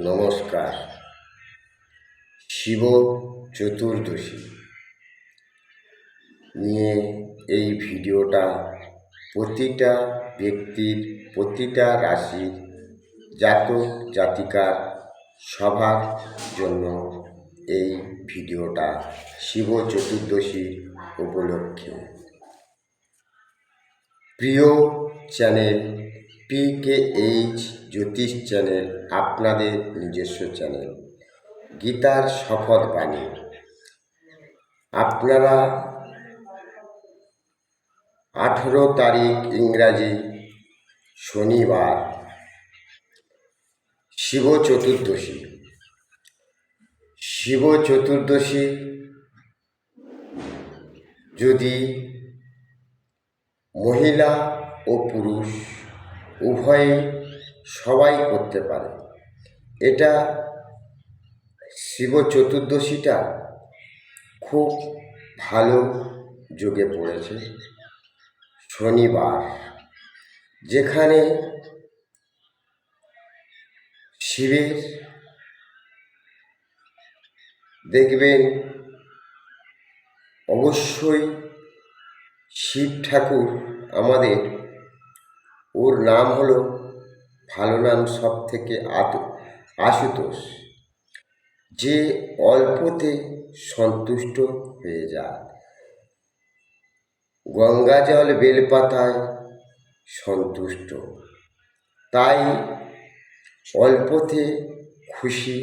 নমস্কার। শিব চতুর্দশী নিয়ে এই ভিডিওটা প্রতিটা ব্যক্তির, প্রতিটা রাশির জাতক জাতিকার সবার জন্য এই ভিডিওটা শিব চতুর্দশী উপলক্ষে। প্রিয় চ্যানেল PKH জ্যোতিষ চ্যানেল, আপনাদের নিজস্ব চ্যানেল গীতার শপথ বাণী। আপনারা 18 তারিখ ইংরাজি শনিবার শিব চতুর্দশী। শিব চতুর্দশী যদি মহিলা ও পুরুষ উভয়ে সবাই করতে পারে। এটা শিব চতুর্দশীটা খুব ভালো যোগে পড়েছে শনিবার, যেখানে শিবের দেখবেন অবশ্যই শিব ঠাকুর আমাদের, ওর নাম হলো, ভালো নাম সব থেকে আশুতোষ, যে অল্পতে সন্তুষ্ট হয়ে যায়। গঙ্গা জল বেলপাতায় সন্তুষ্ট, তাই অল্পতে খুশি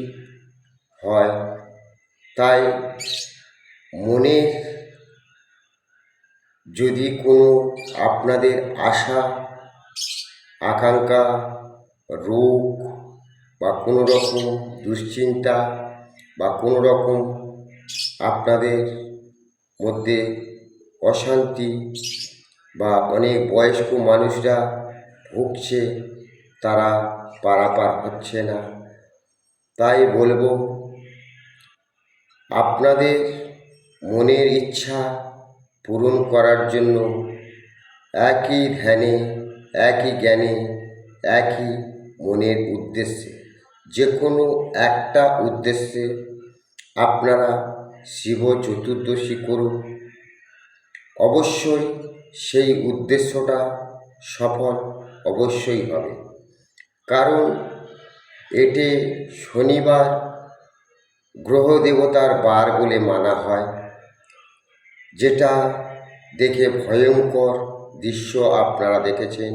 হয়। তাই মনের যদি কোনো আপনাদের আশা আকাঙ্ক্ষা, রোগ বা কোনো রকম দুশ্চিন্তা বা কোনো রকম আপনাদের মধ্যে অশান্তি বা অনেক বয়স্ক মানুষরা ভুগছে, তারা পারাপার হচ্ছে না, তাই বলবো আপনাদের মনের ইচ্ছা পূরণ করার জন্য একই ধ্যানে, একই জ্ঞানে, একই মনের উদ্দেশ্যে, যে কোনো একটা উদ্দেশ্যে আপনারা শিব চতুর্দশী করুন। অবশ্যই সেই উদ্দেশ্যটা সফল অবশ্যই হবে, কারণ এটি শনিবার গ্রহ দেবতার বার বলে মানা হয়, যেটা দেখে ভয়ঙ্কর দৃশ্য আপনারা দেখেছেন,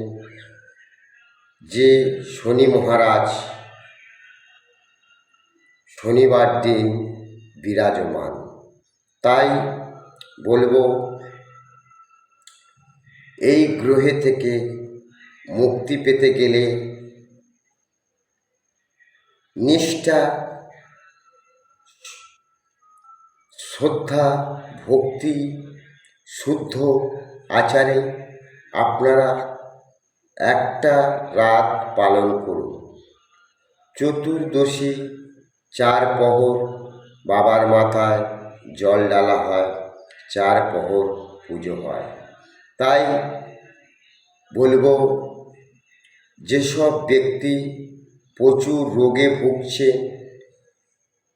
যে শনি মহারাজ শনিবার দিন বিরাজমান। তাই বলবো এই গ্রহে থেকে মুক্তি পেতে গেলে নিষ্ঠা, শ্রদ্ধা, ভক্তি, শুদ্ধ আচারে আপনারা একটা রাত পালন করুন। চতুর্দশী 4 প্রহর বাবার মাথায় জল ঢালা হয়, 4 প্রহর পুজো হয়। তাই বলবো যেসব ব্যক্তি প্রচুর রোগে ভুগছে,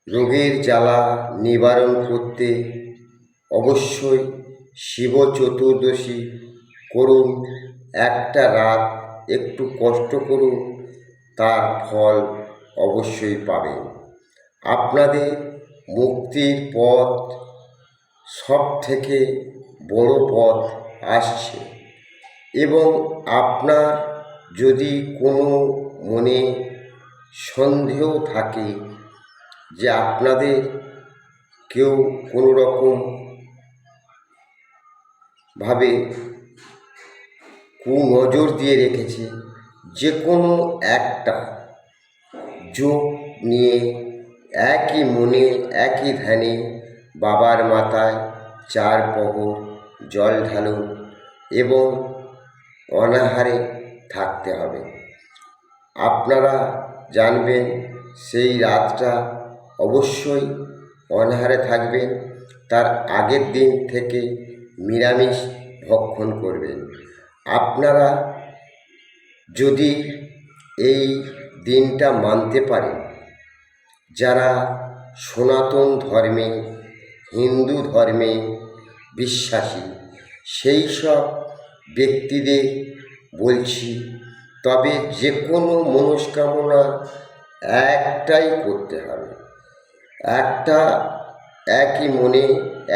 রোগের জ্বালা নিবারণ করতে অবশ্যই শিব চতুর্দশী করুন। একটা রাত একটু কষ্ট করুন, তার ফল অবশ্যই পাবেন। আপনাদের মুক্তির পথ, সব থেকে বড় পথ আসছে। এবং আপনার যদি কোনো মনে সন্দেহ থাকে যে আপনাদের কেউ কোনো রকম ভাবে কুনজর দিয়ে রেখেছে, যে কোনো একটা যোগ নিয়ে একই মনে, একই ধ্যানে বাবার মাথায় 4 প্রহর জল ঢালুন এবং অনাহারে থাকতে হবে। আপনারা জানবেন সেই রাতটা অবশ্যই অনাহারে থাকবেন, তার আগের দিন থেকে নিরামিষ ভক্ষণ করবেন। আপনারা যদি এই দিনটা মানতে পারেন, যারা সনাতন ধর্মে, হিন্দু ধর্মে বিশ্বাসী সেই সব ব্যক্তিদের বলছি, তবে যে কোনো মনস্কামনা একটাই করতে হবে। একটা একই মনে,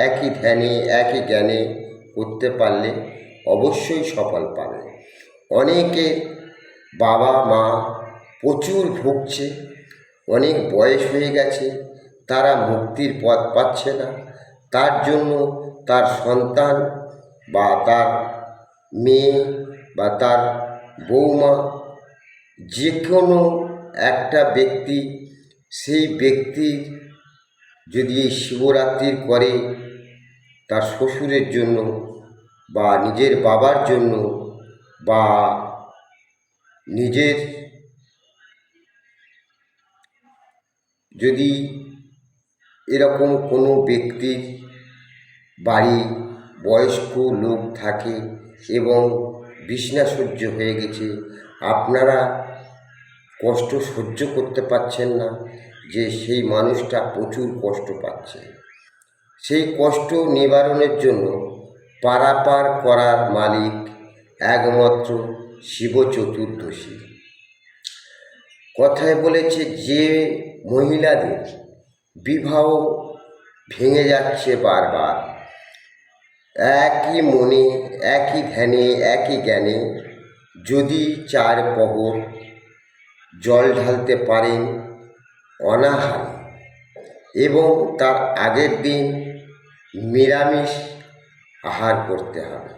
একই ধ্যানে, একই জ্ঞানে করতে পারলে অবশ্যই সফল পাবে। অনেকে বাবা মা প্রচুর ভুগছে, অনেক বয়স হয়ে গেছে, তারা মুক্তির পথ পাচ্ছে না। তার জন্য তার সন্তান বা তার মেয়ে বা তার বৌমা, যে কোনো একটা ব্যক্তি, সেই ব্যক্তির যদি এই শিবরাত্রির করে তার শ্বশুরের জন্য বা নিজের বাবার জন্য বা নিজের যদি এরকম কোনো ব্যক্তির বাড়ি বয়স্ক লোক থাকে এবং বিছনাসজ্জ হয়ে গেছে, আপনারা কষ্ট সহ্য করতে পারছেন না, যে সেই মানুষটা প্রচুর কষ্ট পাচ্ছে, সেই কষ্ট নিবারণের জন্য পারাপার করার মালিক একমাত্র শিব চতুর্দশী। কথায় বলেছে যে মহিলাদের বিবাহ ভেঙে যাচ্ছে বারবার, একই মনে, একই ধ্যানে, একই জ্ঞানে যদি 4 প্রহর জল ঢালতে পারেন অনাহারে, এবং তার আগের দিন নিরামিষ আহার করতে হবে।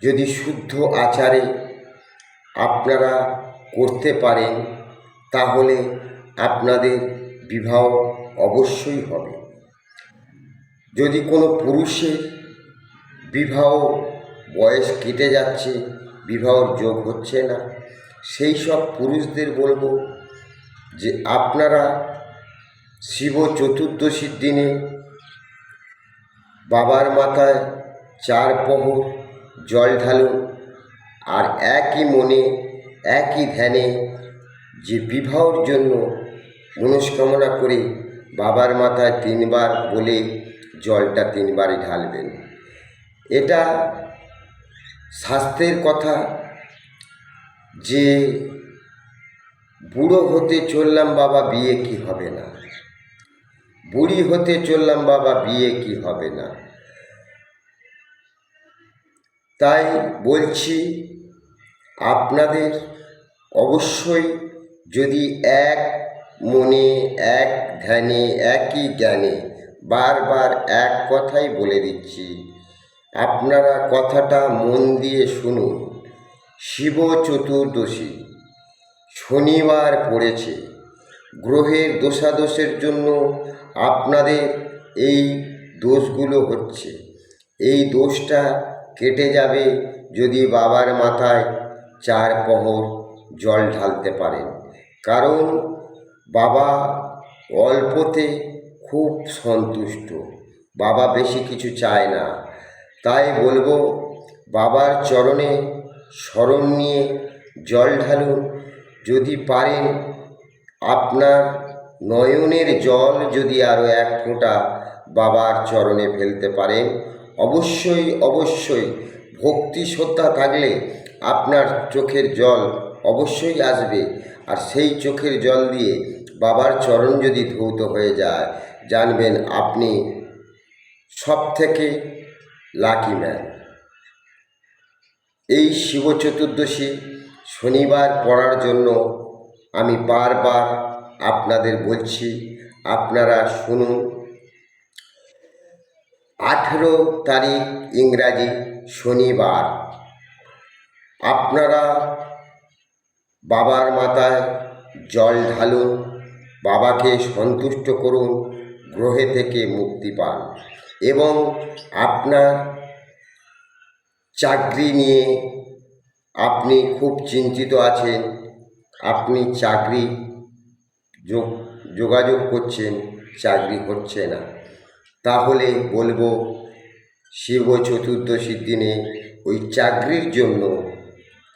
যদি শুদ্ধ আচারে আপনারা করতে পারেন তাহলে আপনাদের বিবাহ অবশ্যই হবে। যদি কোনো পুরুষের বিবাহ বয়স কেটে যাচ্ছে, বিবাহর যোগ হচ্ছে না, সেই সব পুরুষদের বলবো যে আপনারা শিব চতুর্দশীর দিনে বাবার মাথায় 4 প্রহর জল ঢালুন, আর একই মনে, একই ধ্যানে যে বিবাহর জন্য মনস্কামনা করে বাবার মাথায় 3 বার বলে জলটা 3 বারই ঢালবেন। এটা শাস্ত্রের কথা যে বুড়ো হতে চললাম বাবা বিয়ে কি হবে না, বুড়ি হতে চললাম বাবা বিয়ে কি হবে না। তাই বলছি আপনাদের অবশ্যই যদি এক মনে, এক ধ্যানে, একই জ্ঞানে, বারবার এক কথাই বলে দিচ্ছি, আপনারা কথাটা মন দিয়ে শুনুন। শিব চতুর্দশী শনিবার পড়েছে, গ্রহের দোষাদোষের জন্য আপনাদের এই দোষগুলো হচ্ছে। এই দোষটা কেটে যাবে যদি বাবার মাথায় 4 প্রহর জল ঢালতে পারেন। কারণ বাবা অল্পতে খুব সন্তুষ্ট, বাবা বেশি কিছু চায় না। তাই বলবো বাবার চরণে শরণ নিয়ে জল ঢালুন। যদি পারেন আপনার নয়নের জল যদি আরও 1 ফোঁটা বাবার চরণে ফেলতে পারেন, অবশ্যই অবশ্যই ভক্তি শ্রদ্ধা থাকলে আপনার চোখের জল অবশ্যই আসবে। আর সেই চোখের জল দিয়ে বাবার চরণ যদি ধৌত হয়ে যায়, জানবেন আপনি সবথেকে লাকি ম্যান। এই শিব চতুর্দশী শনিবার পড়ার জন্য আমি বারবার আপনাদের বলছি, আপনারা শুনুন। 18 তারিখ ইংরাজি শনিবার আপনারা বাবার মাথায় জল ঢালুন, বাবাকে সন্তুষ্ট করুন, গ্রহে থেকে মুক্তি পান। এবং আপনার চাকরি নিয়ে আপনি খুব চিন্তিত আছেন, আপনি চাকরি যোগাযোগ করছেন, চাকরি হচ্ছে না, তাহলে বলবো শিব চতুর্দশীর দিনে ওই চাকরির জন্য,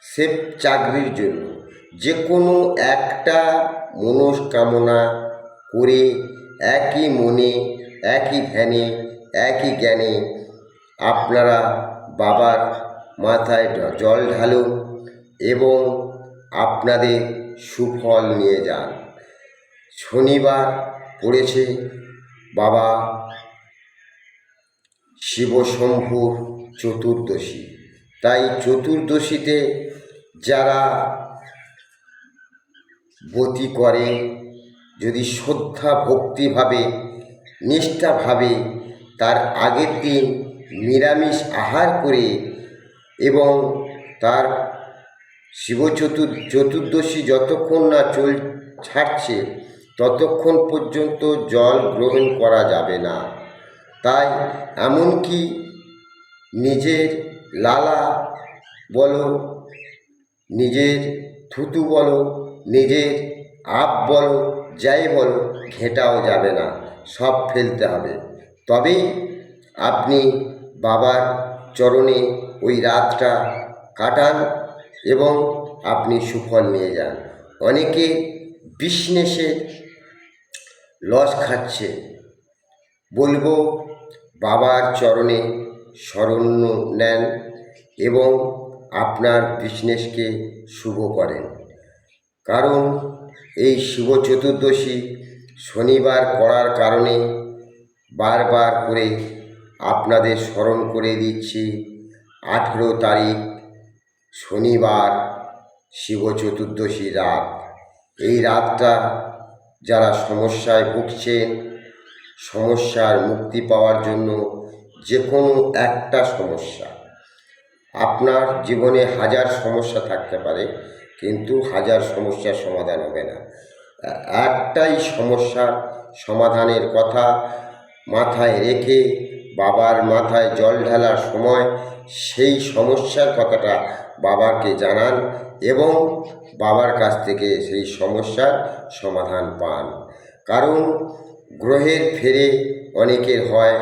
সেফ চাকরির জন্য যে কোনো একটা মনস্কামনা করে একই মনে একই ধ্যানে একই জ্ঞানে আপনারা বাবার মাথায় জল ঢালুন এবং আপনাদের সুফল নিয়ে যান। শনিবার পড়েছে বাবা শিবশম্ভুর চতুর্দশী, তাই চতুর্দশীতে যারা ব্রতী করে যদি শ্রদ্ধা ভক্তিভাবে নিষ্ঠাভাবে তার আগের দিন নিরামিষ আহার করে এবং তার চতুর্দশী যতক্ষণ না ছাড়ছে ততক্ষণ পর্যন্ত জল গ্রহণ করা যাবে না। তাই এমনকি নিজের লালা বলো, নিজের থুতু বলো, নিজের আপ বলো, যাই বলো, ঘেঁটাও যাবে না, সব ফেলতে হবে। তবেই আপনি বাবার চরণে ওই রাতটা কাটান এবং আপনি সুফল নিয়ে যান। অনেকে বিজনেসে লস খাচ্ছে, বলবো বাবার চরণে শরণ্য নেন এবং আপনার বিজনেসকে শুভ করেন। কারণ এই শিব চতুর্দশী শনিবার পড়ার কারণে বারবার করে আপনাদের স্মরণ করে দিচ্ছি, 18 তারিখ শনিবার শিব চতুর্দশী রাত। এই রাতটা যারা সমস্যায় ভুগছেন, সমস্যার মুক্তি পাওয়ার জন্য, যে কোনো একটা সমস্যা, আপনার জীবনে হাজার সমস্যা থাকতে পারে কিন্তু হাজার সমস্যার সমাধান হবে না। একটাই সমস্যার সমাধানের কথা মাথায় রেখে বাবার মাথায় জল ঢালার সময় সেই সমস্যার কথাটা বাবাকে জানান এবং বাবার কাছ থেকে সেই সমস্যার সমাধান পান। কারণ গ্রহের ফেরে অনেকের হয়,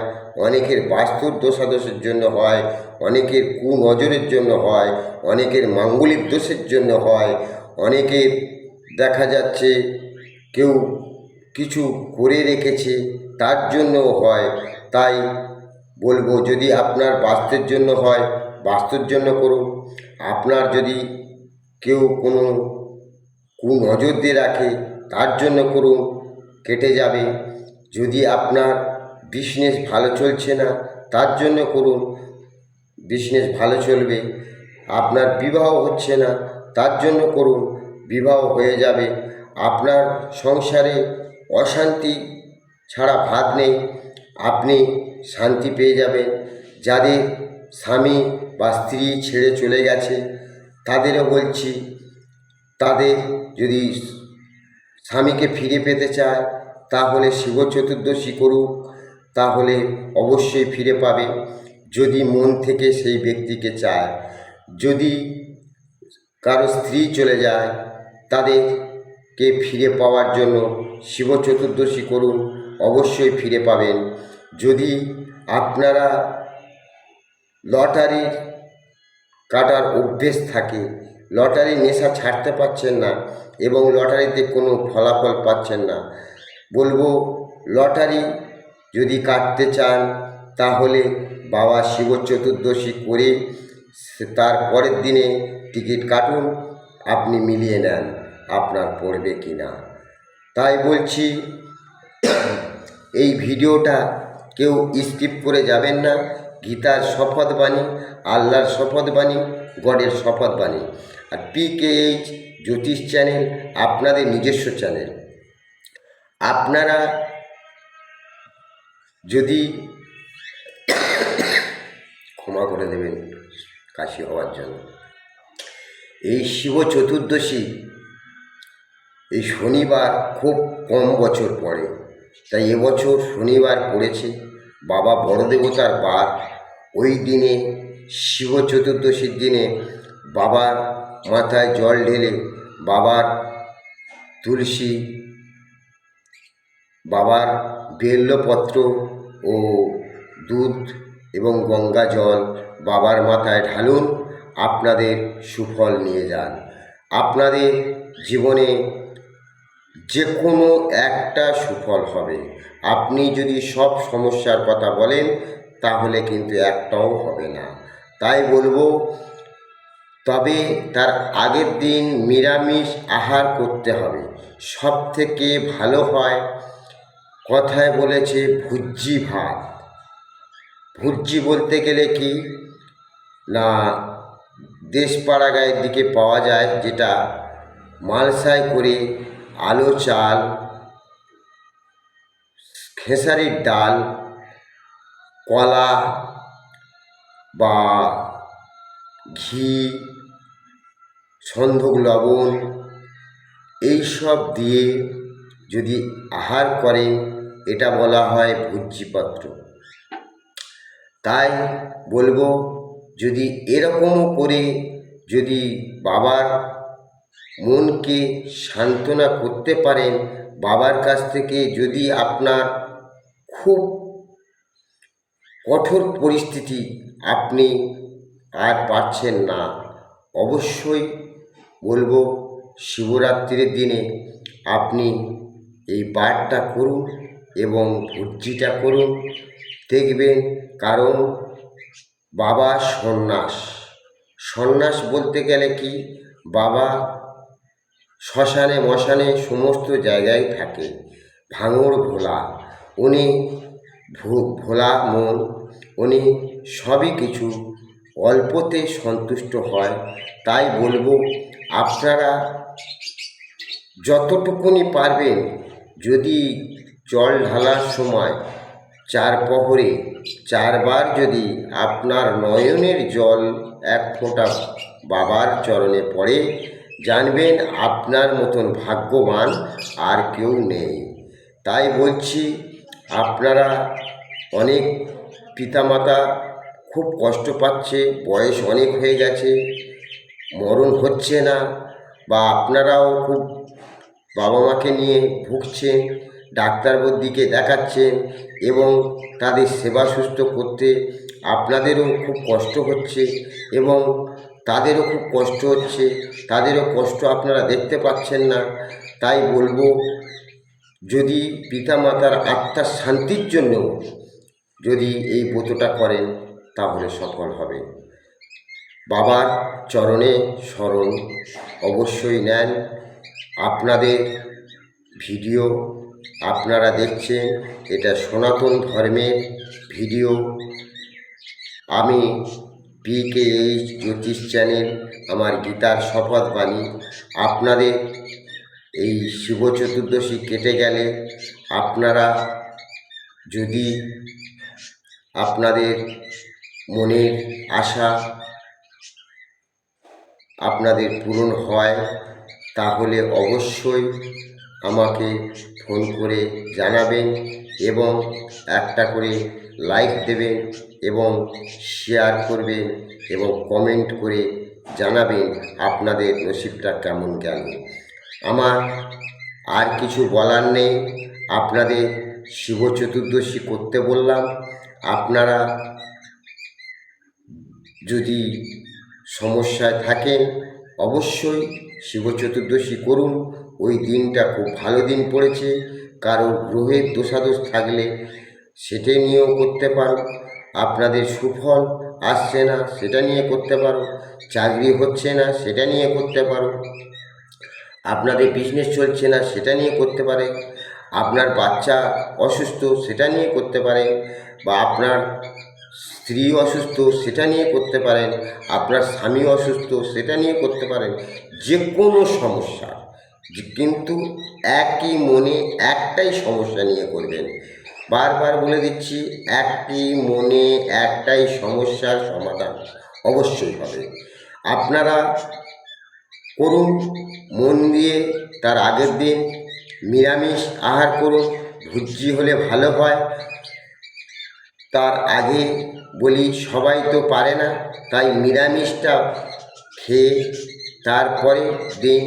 অনেকের বাস্তুর দোষাদোষের জন্য হয়, অনেকের কুনজরের জন্য হয়, অনেকের মাঙ্গলিক দোষের জন্য হয়, অনেকের দেখা যাচ্ছে কেউ কিছু করে রেখেছে তার জন্যও হয়। তাই বলবো, যদি আপনার বাস্তুর জন্য হয় বাস্তুর জন্য করুন, আপনার যদি কেউ কোনো কুনজর দিয়ে রাখে তার জন্য করুন, কেটে যাবে। যদি আপনার বিজনেস ভালো চলছে না তার জন্য করুন, বিজনেস ভালো চলবে। আপনার বিবাহ হচ্ছে না তার জন্য করুন, বিবাহ হয়ে যাবে। আপনার সংসারে অশান্তি ছাড়া ভাত নেই, আপনি শান্তি পেয়ে যাবেন। যাদের স্বামী বা স্ত্রী ছেড়ে চলে গেছে তাদেরও বলছি, তাদের যদি স্বামীকে ফিরে পেতে চায় তাহলে শিব চতুর্দশী করুক, তাহলে অবশ্যই ফিরে পাবে যদি মন থেকে সেই ব্যক্তিকে চায়। যদি কারো স্ত্রী চলে যায় তাদেরকে ফিরে পাওয়ার জন্য শিব চতুর্দশী করুন, অবশ্যই ফিরে পাবেন। যদি আপনারা লটারি কাটার অভ্যেস থাকে, লটারি নেশা ছাড়তে পারছেন না এবং লটারিতে কোনো ফলাফল পাচ্ছেন না, বলবো লটারি যদি কাটতে চান তাহলে বাবা শিব চতুর্দশী করে তার পরের দিনে টিকিট কাটুন, আপনি মিলিয়ে নেন আপনার পড়বে কি না। তাই বলছি, এই ভিডিওটা কেউ স্কিপ করে যাবেন না। গীতার শপথ বাণী, আল্লাহর শপথ বাণী, গডের শপথ বাণী। আর PKH জ্যোতিষ চ্যানেল আপনাদের নিজস্ব চ্যানেল। আপনারা যদি ক্ষমা করে দেবেন কাশি হওয়ার জন্য। এই শিব চতুর্দশী এই শনিবার খুব কম বছর পড়ে, তাই এবছর শনিবার পড়েছে বাবা বড় দেবতার বার। ওই দিনে শিব চতুর্দশীর দিনে বাবার মাথায় জল ঢেলে বাবার তুলসী, বাবার বেলপত্র ও দুধ এবং গঙ্গা জল বাবার মাথায় ঢালুন, আপনাদের সুফল নিয়ে যান। আপনাদের জীবনে যে কোনো একটা সুফল হবে। আপনি যদি সব সমস্যার কথা বলেন তাহলে কিন্তু একটাও হবে না। তাই বলবো, তবে তার আগের দিন নিরামিষ আহার করতে হবে। সব থেকে ভালো হয়, কথায় বলেছে ভুজ্জি ভাত। ভুজ্জি বলতে গেলে কি না, দেশপাড়া গায়ের দিকে পাওয়া যায়, যেটা মালসায় করে আলো চাল, খেসারির ডাল, কলা বা ঘি, সন্ধক লবণ এইসব দিয়ে যদি আহার করেন, এটা বলা হয় ভুজ্জিপত্র। তাই বলবো, যদি এরকমও করে যদি বাবার মনকে সান্ত্বনা করতে পারেন, বাবার কাছ থেকে যদি আপনার খুব কঠোর পরিস্থিতি, আপনি আর পারছেন না, অবশ্যই বলবো শিবরাত্রির দিনে আপনি এই পাঠটা করুন এবং ভুজ্জিটা করুন, দেখবেন। কারণ বাবা সন্ন্যাস, সন্ন্যাস বলতে গেলে কি, বাবা শ্মশানে মশানে সমস্ত জায়গায় থাকে। ভাঙড় ভোলা, উনি ভোলা মন, উনি সবই কিছু অল্পতে সন্তুষ্ট হয়। তাই বলবো, আপনারা যতটুকুনি পারবেন, যদি জল ঢালার সময় 4 প্রহরে 4 বার যদি আপনার নয়নের জল এক ফোঁটা বাবার চরণে পড়ে, জানবেন আপনার মতন ভাগ্যবান আর কেউ নেই। তাই বলছি, আপনারা, অনেক পিতামাতা খুব কষ্ট পাচ্ছে, বয়স অনেক হয়ে গেছে, মরণ হচ্ছে না, বা আপনারাও খুব বাবা মাকে নিয়ে ভুগছেন, ডাক্তারবাবুর দিকে দেখাচ্ছেন এবং তাদের সেবা সুস্থ করতে আপনাদেরও খুব কষ্ট হচ্ছে এবং তাদেরও খুব কষ্ট হচ্ছে, তাদেরও কষ্ট আপনারা দেখতে পাচ্ছেন না। তাই বলবো, যদি পিতামাতার আত্মার শান্তির জন্য যদি এই ব্রতটা করেন, তাহলে সফল হবে। বাবার চরণে শরণ অবশ্যই নেন। আপনাদের ভিডিও আপনারা দেখছেন, এটা সনাতন ধর্মের ভিডিও। আমি PKH জ্যোতিষ চ্যানেল, আমার গীতার শপথ বাণী। আপনাদের এই শিব চতুর্দশী কেটে গেলে আপনারা যদি আপনাদের মনের আশা আপনাদের পূরণ হয়, তাহলে অবশ্যই আমাকে ফোন করে জানাবেন এবং একটা করে লাইক দেবেন এবং শেয়ার করবেন এবং কমেন্ট করে জানাবেন আপনাদের নসিবটা কেমন গেল। আমার আর কিছু বলার নেই। আপনাদের শিব চতুর্দশী করতে বললাম। আপনারা যদি সমস্যায় থাকেন, অবশ্যই শিব চতুর্দশী করুন। ওই দিনটা খুব ভালো দিন পড়েছে। কারো গ্রহের দোষাদোষ থাকলে সেটা নিয়েও করতে পারো। আপনাদের সুফল আসছে না, সেটা নিয়ে করতে পারো। চাকরি হচ্ছে না, সেটা নিয়ে করতে পারো। আপনাদের বিজনেস চলছে না, সেটা নিয়ে করতে পারে। আপনার বাচ্চা অসুস্থ, সেটা নিয়ে করতে পারে। বা আপনার স্ত্রী অসুস্থ, সেটা নিয়ে করতে পারেন। আপনার স্বামী অসুস্থ, সেটা নিয়ে করতে পারেন। যে কোনো সমস্যা, কিন্তু একই মনে একটাই সমস্যা নিয়ে করবেন। বারবার বলে দিচ্ছি, একটি মনে একটাই সমস্যার সমাধান অবশ্যই হবে। আপনারা করুন মন দিয়ে। তার আগের দিন নিরামিষ আহার করুন, ভুজ্জি হলে ভালো হয়। তার আগে বলি, সবাই তো পারে না, তাই নিরামিষটা খেয়ে তারপরে দিন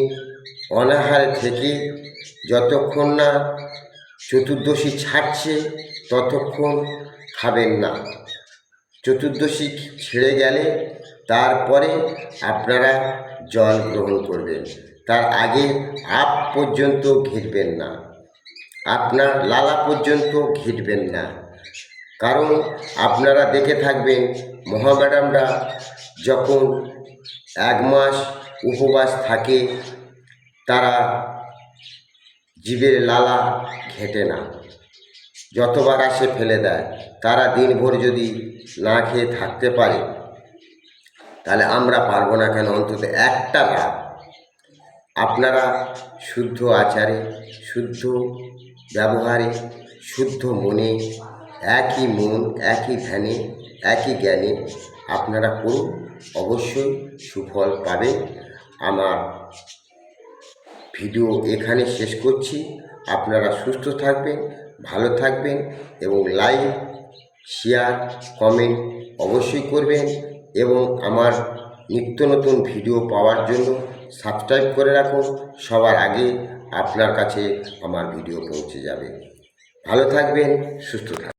অনাহার থেকে যতক্ষণ না চতুর্দশী ছাড়ছে ততক্ষণ খাবেন না। চতুর্দশী ছেড়ে গেলে তারপরে আপনারা জল গ্রহণ করবেন। তার আগে আপ পর্যন্ত ঘিরবেন না, আপনার লালা পর্যন্ত ঘিরবেন না। কারণ আপনারা দেখে থাকবেন মহাম্যাডামরা যখন 1 মাস উপবাস থাকে তারা জিভের লালা ঘেঁটে না, যতবার আসে ফেলে দেয়। তারা দিনভর যদি না খেয়ে থাকতে পারে তাহলে আমরা পারবো না কেন? অন্তত একটা রাত আপনারা শুদ্ধ আচারে, শুদ্ধ ব্যবহারে, শুদ্ধ মনে, একই মন, একই ধ্যানে, একই জ্ঞানে আপনারা করুন, অবশ্যই সুফল পাবেন। আমার ভিডিও এখানে শেষ করছি। আপনারা সুস্থ থাকবেন, ভালো থাকবেন এবং লাইক, শেয়ার, কমেন্ট অবশ্যই করবেন এবং আমার নিত্য নতুন ভিডিও পাওয়ার জন্য সাবস্ক্রাইব করে রাখুন। সবার আগে আপনার কাছে আমার ভিডিও পৌঁছে যাবে। ভালো থাকবেন, সুস্থ থাকবেন।